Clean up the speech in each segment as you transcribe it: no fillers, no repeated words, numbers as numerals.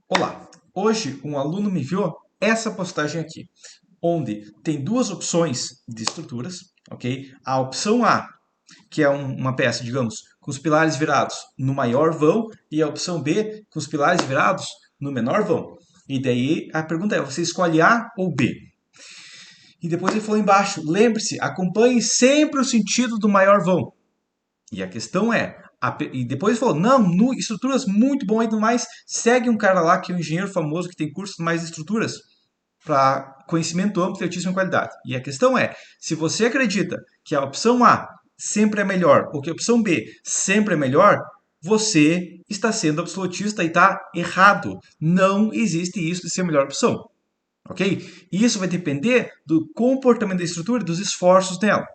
Olá, hoje um aluno me enviou essa postagem aqui, onde tem duas opções de estruturas, ok? A opção A, que é uma peça, digamos, com os pilares virados no maior vão, e a opção B, com os pilares virados no menor vão. E daí a pergunta é, você escolhe A ou B? E depois ele falou embaixo, lembre-se, acompanhe sempre o sentido do maior vão. E a questão é, e depois ele falou, não, estruturas muito bom e tudo mais, segue um cara lá que é um engenheiro famoso que tem cursos mais de estruturas para conhecimento amplo e altíssima qualidade. E a questão é, se você acredita que a opção A sempre é melhor ou que a opção B sempre é melhor, você está sendo absolutista e está errado. Não existe isso de ser a melhor opção. Ok? E isso vai depender do comportamento da estrutura e dos esforços dela.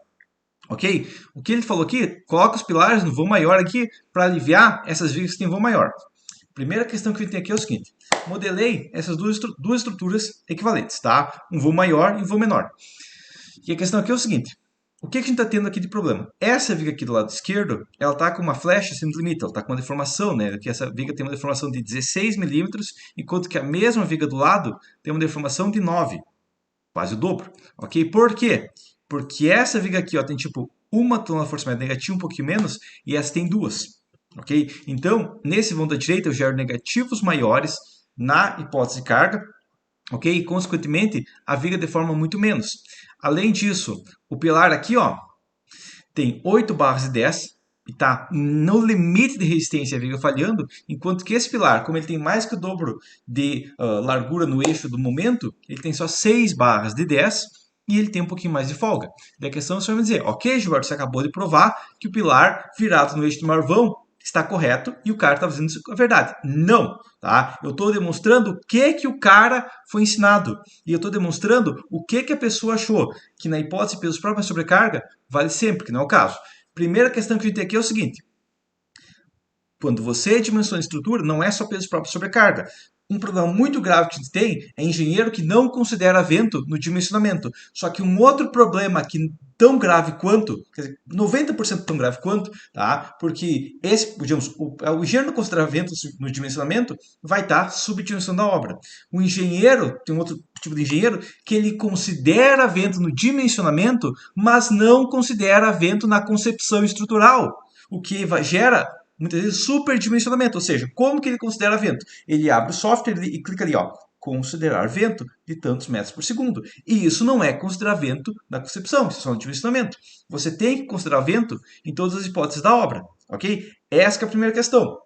Ok? O que ele falou aqui, coloca os pilares no vão maior aqui para aliviar essas vigas que têm vão maior. Primeira questão que a gente tem aqui é o seguinte: modelei essas duas estruturas equivalentes, tá? Um vão maior e um vão menor. E a questão aqui é o seguinte: o que a gente está tendo aqui de problema? Essa viga aqui do lado esquerdo, ela está com uma flecha acima do limite, ela está com uma deformação, né? Aqui essa viga tem uma deformação de 16 milímetros, enquanto que a mesma viga do lado tem uma deformação de 9, quase o dobro, ok? Por quê? Porque essa viga aqui ó, tem tipo uma tonelada de força média negativa, um pouquinho menos, e essa tem duas, ok? Então, nesse vão da direita eu gero negativos maiores na hipótese de carga, ok? E, consequentemente, a viga deforma muito menos. Além disso, o pilar aqui ó, tem 8 barras de 10, e está no limite de resistência a viga falhando, enquanto que esse pilar, como ele tem mais que o dobro de largura no eixo do momento, ele tem só 6 barras de 10 e ele tem um pouquinho mais de folga. Daí a questão é você vai me dizer, ok, Gilberto, você acabou de provar que o pilar virado no eixo do maior vão está correto e o cara está fazendo isso com a verdade. Não, tá? Eu estou demonstrando o que o cara foi ensinado. E eu estou demonstrando o que a pessoa achou. Que na hipótese de pesos próprios sobrecarga, vale sempre, que não é o caso. Primeira questão que a gente tem aqui é o seguinte. Quando você dimensiona a estrutura, não é só peso próprio sobrecarga. Um problema muito grave que a gente tem é engenheiro que não considera vento no dimensionamento. Só que um outro problema que tão grave quanto, quer dizer, 90% tão grave quanto, tá? Porque esse, digamos, o engenheiro não considera vento no dimensionamento, vai estar subdimensionando a obra. O engenheiro, tem um outro tipo de engenheiro, que ele considera vento no dimensionamento, mas não considera vento na concepção estrutural. O que gera muitas vezes superdimensionamento, ou seja, como que ele considera vento? Ele abre o software e clica ali, ó, considerar vento de tantos metros por segundo. E isso não é considerar vento na concepção, isso é só no dimensionamento. Você tem que considerar vento em todas as hipóteses da obra, ok? Essa é a primeira questão.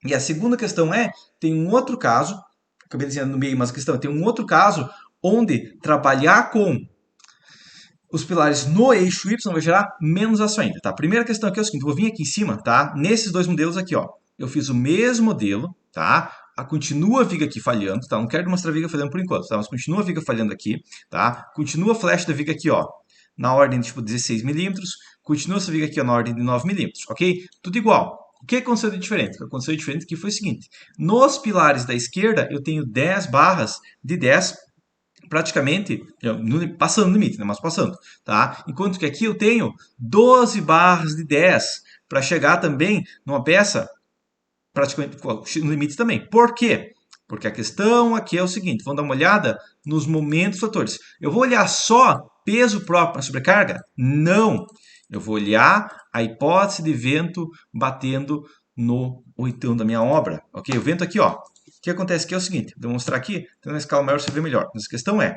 E a segunda questão é, tem um outro caso, acabei dizendo no meio, mas a questão é, tem um outro caso onde trabalhar com os pilares no eixo Y vai gerar menos ação ainda, tá? A primeira questão aqui é o seguinte, vou vir aqui em cima, tá? Nesses dois modelos aqui, ó, eu fiz o mesmo modelo, tá? Continua a viga aqui falhando, tá? Não quero demonstrar a viga falhando por enquanto, tá? Mas continua a viga falhando aqui, tá? Continua a flecha da viga aqui, ó, na ordem de tipo 16 milímetros, continua essa viga aqui ó, na ordem de 9 milímetros, ok? Tudo igual. O que aconteceu de diferente? O que aconteceu de diferente aqui foi o seguinte, nos pilares da esquerda eu tenho 10 barras de 10 praticamente passando o limite, né? Mas passando, tá? Enquanto que aqui eu tenho 12 barras de 10 para chegar também numa peça praticamente no limite também. Por quê? Porque a questão aqui é o seguinte, vamos dar uma olhada nos momentos fatores. Eu vou olhar só peso próprio na sobrecarga? Não. Eu vou olhar a hipótese de vento batendo no oitão da minha obra. Ok? O vento aqui, ó, o que acontece aqui é o seguinte, vou demonstrar aqui, tendo uma escala maior você vê melhor. Mas a questão é,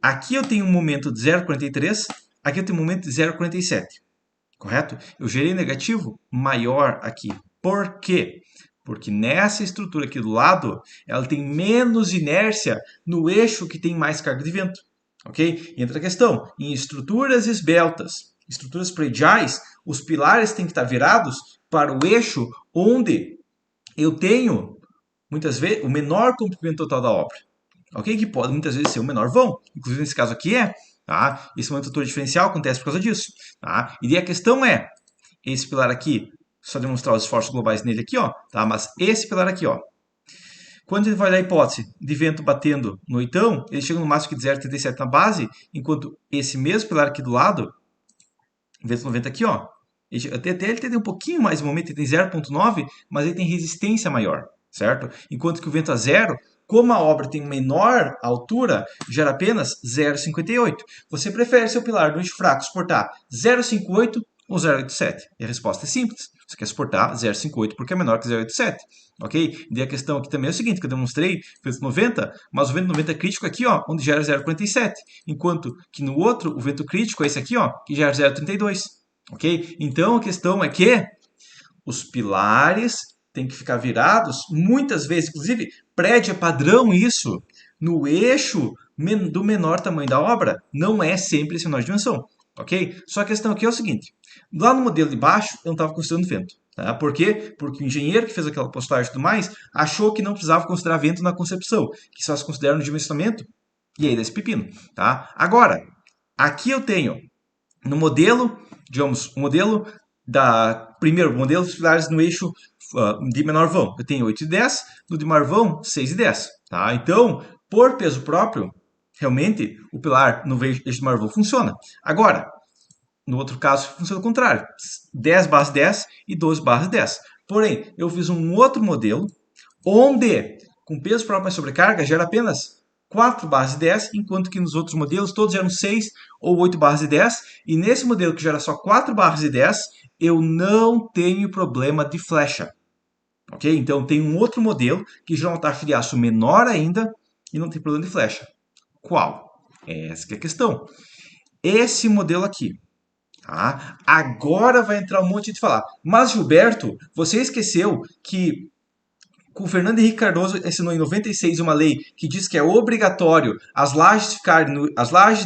aqui eu tenho um momento de 0,43, aqui eu tenho um momento de 0,47, correto? Eu gerei negativo maior aqui. Por quê? Porque nessa estrutura aqui do lado, ela tem menos inércia no eixo que tem mais carga de vento, ok? E entra a questão, em estruturas esbeltas, estruturas prediais, os pilares têm que estar virados para o eixo onde eu tenho muitas vezes o menor comprimento total da obra, ok? Que pode muitas vezes ser o menor vão, inclusive nesse caso aqui é, tá? Esse momento fator diferencial acontece por causa disso, tá? E daí a questão é, esse pilar aqui, só demonstrar os esforços globais nele aqui, ó, tá? Mas esse pilar aqui, ó, quando ele vai olhar a hipótese de vento batendo no oitão, ele chega no máximo de 0,37 na base, enquanto esse mesmo pilar aqui do lado, vento 90 aqui, ó, até ele tem um pouquinho mais de momento, ele tem 0,9, mas ele tem resistência maior. certo? Enquanto que o vento a zero, como a obra tem menor altura, gera apenas 0,58. Você prefere seu pilar do eixo fraco suportar 0,58 ou 0,87? E a resposta é simples. Você quer suportar 0,58 porque é menor que 0,87. Ok? E a questão aqui também é o seguinte, que eu demonstrei, vento 90, mas o vento 90 crítico aqui, ó, onde gera 0,47. Enquanto que no outro, o vento crítico é esse aqui, ó, que gera 0,32. Ok? Então a questão é que os pilares têm que ficar virados, muitas vezes, inclusive, prédio é padrão isso, no eixo do menor tamanho da obra, não é sempre esse menor dimensão, ok? Só a questão aqui é o seguinte, lá no modelo de baixo, eu não estava considerando vento. Tá? Por quê? Porque o engenheiro que fez aquela postagem e tudo mais, achou que não precisava considerar vento na concepção, que só se considera no dimensionamento, e aí desse pepino. Tá? Agora, aqui eu tenho no modelo, digamos, o modelo primeiro modelo dos pilares no eixo de menor vão. Eu tenho 8 e 10, no de maior vão, 6 e 10. Tá? Então, por peso próprio, realmente, o pilar no eixo de maior vão funciona. Agora, no outro caso, funciona o contrário. 10 barras 10 e 12 barras 10. Porém, eu fiz um outro modelo, onde, com peso próprio mais sobrecarga, gera apenas 4 barras de 10, enquanto que nos outros modelos todos geram 6 ou 8 barras de 10. E nesse modelo que gera só 4 barras de 10, eu não tenho problema de flecha. Ok? Então tem um outro modelo que gera uma taxa de aço menor ainda e não tem problema de flecha. Qual? Essa que é a questão. Esse modelo aqui. Tá? Agora vai entrar um monte de falar. Mas, Gilberto, você esqueceu que o Fernando Henrique Cardoso assinou em 96 uma lei que diz que é obrigatório as lajes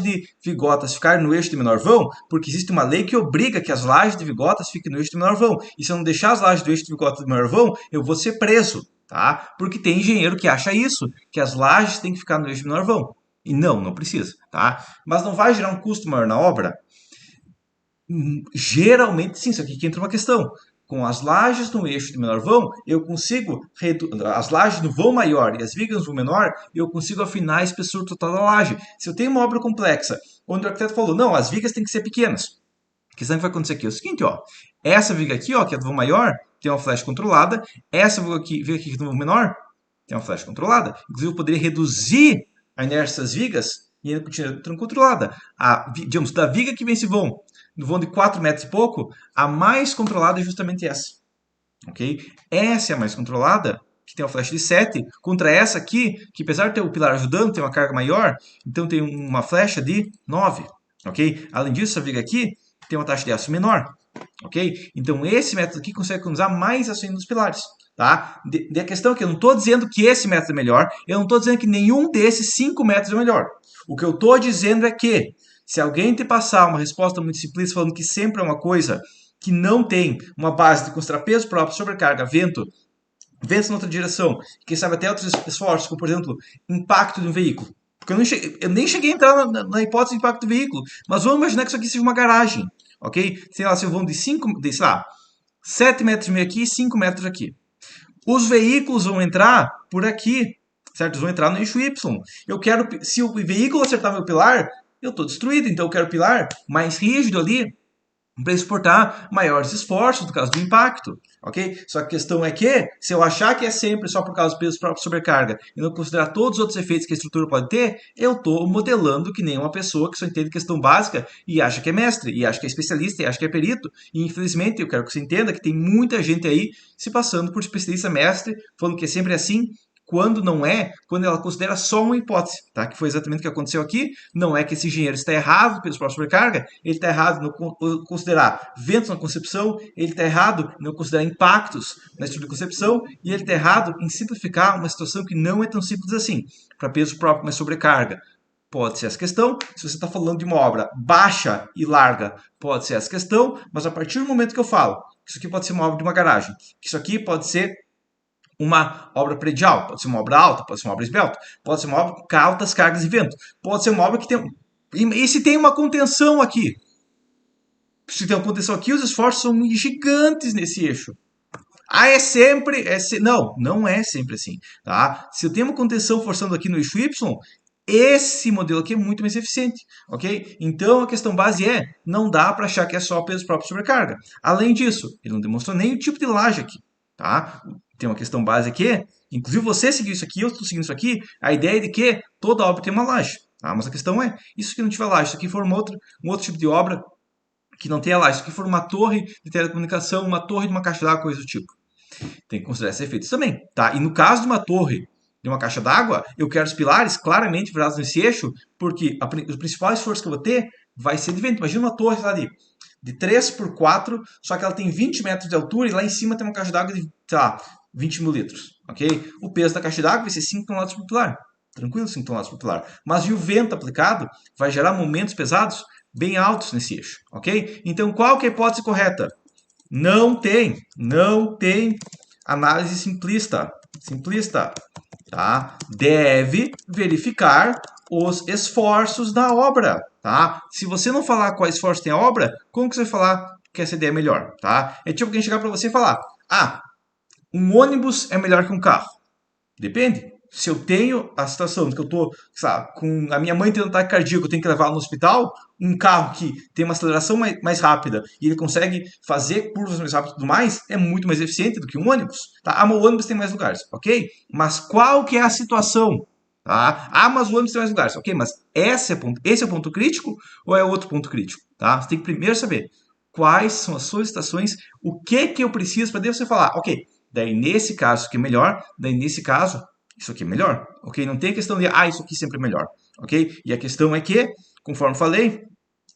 de vigotas ficarem no eixo de menor vão, porque existe uma lei que obriga que as lajes de vigotas fiquem no eixo de menor vão. E se eu não deixar as lajes do eixo de vigotas de menor vão, eu vou ser preso, tá? Porque tem engenheiro que acha isso, que as lajes têm que ficar no eixo de menor vão. E não precisa, tá? Mas não vai gerar um custo maior na obra? Geralmente sim, isso aqui que entra uma questão. Com as lajes no eixo de menor vão, eu consigo, as lajes no vão maior e as vigas no vão menor, eu consigo afinar a espessura total da laje. Se eu tenho uma obra complexa, onde o arquiteto falou, não, as vigas têm que ser pequenas. A questão que vai acontecer aqui é o seguinte, ó, essa viga aqui, ó, que é do vão maior, tem uma flecha controlada, essa viga aqui que é do vão menor, tem uma flecha controlada. Inclusive, eu poderia reduzir a inércia das vigas e ainda continuar controlada. Digamos, da viga que vem esse vão, no vão de 4 metros e pouco, a mais controlada é justamente essa. Ok? Essa é a mais controlada, que tem uma flecha de 7, contra essa aqui, que apesar de ter o pilar ajudando, tem uma carga maior, então tem uma flecha de 9. Ok? Além disso, essa viga aqui tem uma taxa de aço menor. Ok? Então, esse método aqui consegue economizar mais aço nos pilares. Tá? A questão é que eu não estou dizendo que esse método é melhor, eu não estou dizendo que nenhum desses 5 métodos é melhor. O que eu estou dizendo é que, se alguém te passar uma resposta muito simples falando que sempre é uma coisa que não tem uma base de considerar peso próprio, sobrecarga, vento na outra direção, quem sabe até outros esforços, como por exemplo, impacto de um veículo. Porque eu nem cheguei a entrar na hipótese de impacto do veículo, mas vamos imaginar que isso aqui seja uma garagem, ok? Sei lá, se eu vou de 7 metros e meio aqui e 5 metros aqui. Os veículos vão entrar por aqui, certo? Eles vão entrar no eixo Y. Eu quero, se o veículo acertar meu pilar, eu estou destruído, então eu quero pilar mais rígido ali para exportar maiores esforços no caso do impacto, ok? Só que a questão é que, se eu achar que é sempre só por causa do peso próprio sobrecarga e não considerar todos os outros efeitos que a estrutura pode ter, eu estou modelando que nem uma pessoa que só entende questão básica e acha que é mestre, e acha que é especialista, e acha que é perito. E infelizmente, eu quero que você entenda que tem muita gente aí se passando por especialista mestre, falando que é sempre assim, quando não é, quando ela considera só uma hipótese, tá? Que foi exatamente o que aconteceu aqui. Não é que esse engenheiro está errado pelos próprios sobrecarga, ele está errado em considerar ventos na concepção, ele está errado em não considerar impactos na estrutura de concepção, e ele está errado em simplificar uma situação que não é tão simples assim. Para peso próprio, mas sobrecarga, pode ser essa questão. Se você está falando de uma obra baixa e larga, pode ser essa questão, mas a partir do momento que eu falo que isso aqui pode ser uma obra de uma garagem, que isso aqui pode ser uma obra predial, pode ser uma obra alta, pode ser uma obra esbelta, pode ser uma obra com altas cargas de vento, pode ser uma obra que tem... E se tem uma contenção aqui? Se tem uma contenção aqui, os esforços são gigantes nesse eixo. Ah, é sempre... Não, não é sempre assim. Tá? Se eu tenho uma contenção forçando aqui no eixo Y, esse modelo aqui é muito mais eficiente, ok? Então a questão base é, não dá para achar que é só peso próprio sobrecarga. Além disso, ele não demonstrou nem o tipo de laje aqui. Tá? tem uma questão base aqui, inclusive você seguiu isso aqui, eu estou seguindo isso aqui, a ideia é de que toda obra tem uma laje. Tá? Mas a questão é, isso aqui não tiver laje, isso aqui for um outro tipo de obra que não tenha laje, isso aqui for uma torre de telecomunicação, uma torre de uma caixa d'água, coisa do tipo. Tem que considerar esses efeitos também, tá? E no caso de uma torre de uma caixa d'água, eu quero os pilares claramente virados nesse eixo, porque o principal esforço que eu vou ter vai ser de vento. Imagina uma torre lá de 3 por 4, só que ela tem 20 metros de altura e lá em cima tem uma caixa d'água de, sei lá, 20 mil litros, ok? O peso da caixa d'água vai ser 5 toneladas por pilar. Tranquilo, 5 toneladas por pilar. Mas e o vento aplicado vai gerar momentos pesados bem altos nesse eixo, ok? Então, qual que é a hipótese correta? Não tem análise simplista, tá? Deve verificar os esforços da obra, tá? Se você não falar qual esforço tem a obra, como que você vai falar que essa ideia é melhor, tá? É tipo alguém chegar para você e falar, um ônibus é melhor que um carro. Depende. Se eu tenho a situação de que eu estou com a minha mãe tendo ataque cardíaco, eu tenho que levar ela no hospital, um carro que tem uma aceleração mais rápida e ele consegue fazer curvas mais rápidas e tudo mais, é muito mais eficiente do que um ônibus. Tá? O ônibus tem mais lugares, ok? Mas qual que é a situação? Tá? Mas o ônibus tem mais lugares, ok? Mas esse é o ponto crítico ou é outro ponto crítico? Tá? Você tem que primeiro saber quais são as solicitações, o que eu preciso para você falar, ok, daí nesse caso isso aqui é melhor, daí nesse caso isso aqui é melhor, ok? Não tem a questão de, isso aqui sempre é melhor, ok? E a questão é que, conforme falei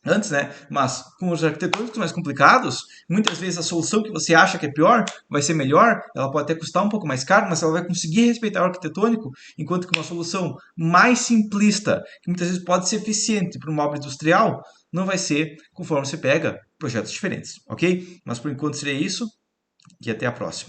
antes, né? Mas com os arquitetônicos mais complicados, muitas vezes a solução que você acha que é pior vai ser melhor, ela pode até custar um pouco mais caro, mas ela vai conseguir respeitar o arquitetônico, enquanto que uma solução mais simplista, que muitas vezes pode ser eficiente para uma obra industrial, não vai ser conforme você pega projetos diferentes, ok? Mas por enquanto seria isso e até a próxima.